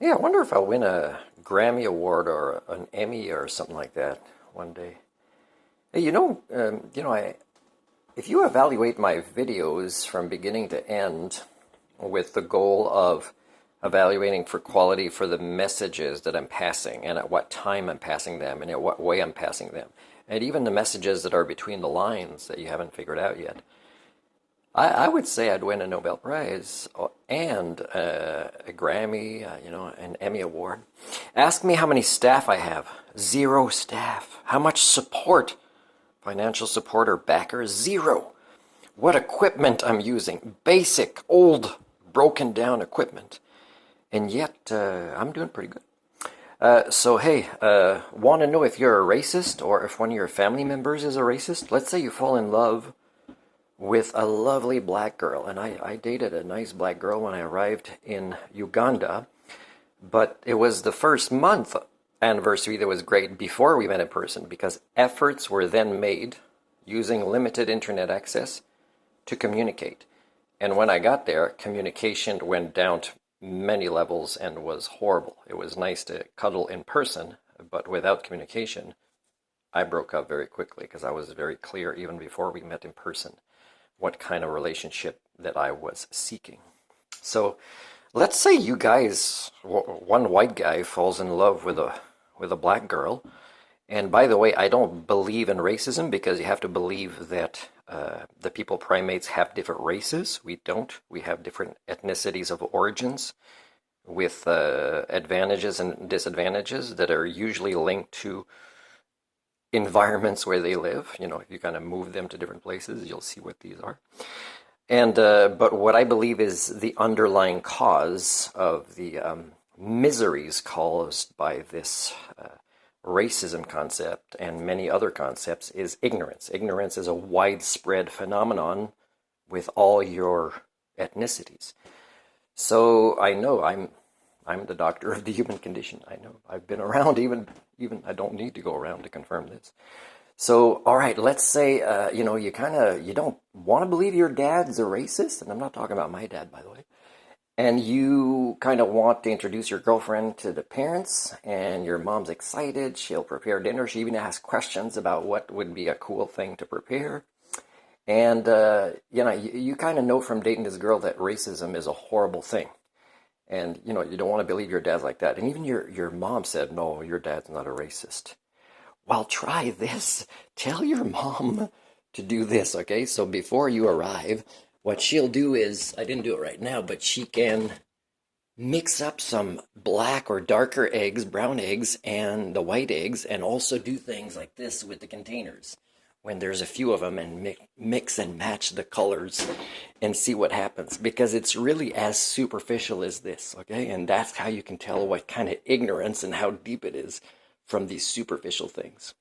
Yeah, I wonder if I'll win a Grammy Award or an Emmy or something like that one day. Hey, if you evaluate my videos from beginning to end with the goal of evaluating for quality for the messages that I'm passing and at what time I'm passing them and in what way I'm passing them, and even the messages that are between the lines that you haven't figured out yet, I would say I'd win a Nobel Prize and a Grammy, an Emmy Award. Ask me how many staff I have. 0 staff. How much support? Financial support or backers? 0. What equipment I'm using? Basic, old, broken down equipment. And yet, I'm doing pretty good. Hey, want to know if you're a racist or if one of your family members is a racist? Let's say you fall in love with a lovely black girl. And I dated a nice black girl when I arrived in Uganda, but it was the first month anniversary that was great before we met in person because efforts were then made using limited internet access to communicate. And when I got there, communication went down to many levels and was horrible. It was nice to cuddle in person, but without communication, I broke up very quickly because I was very clear even before we met in person what kind of relationship that I was seeking. So let's say you guys, one white guy falls in love with a black girl. And by the way, I don't believe in racism because you have to believe that the people primates have different races. We don't. We have different ethnicities of origins with advantages and disadvantages that are usually linked to environments where they live. If you kind of move them to different places, you'll see what these are. And but what I believe is the underlying cause of the miseries caused by this racism concept and many other concepts is ignorance. Ignorance is a widespread phenomenon with all your ethnicities. So I know I'm the doctor of the human condition. I know. I've been around even I don't need to go around to confirm this. So, all right, let's say, you don't want to believe your dad's a racist, and I'm not talking about my dad, by the way, and you kind of want to introduce your girlfriend to the parents, and your mom's excited, she'll prepare dinner, she even asks questions about what would be a cool thing to prepare, and, you kind of know from dating this girl that racism is a horrible thing. And, you don't want to believe your dad's like that. And even your mom said, no, your dad's not a racist. Well, try this. Tell your mom to do this, okay? So before you arrive, what she'll do is, I didn't do it right now, but she can mix up some black or darker eggs, brown eggs, and the white eggs, and also do things like this with the containers when there's a few of them, and mix and match the colors and see what happens, because it's really as superficial as this, okay? And that's how you can tell what kind of ignorance and how deep it is from these superficial things.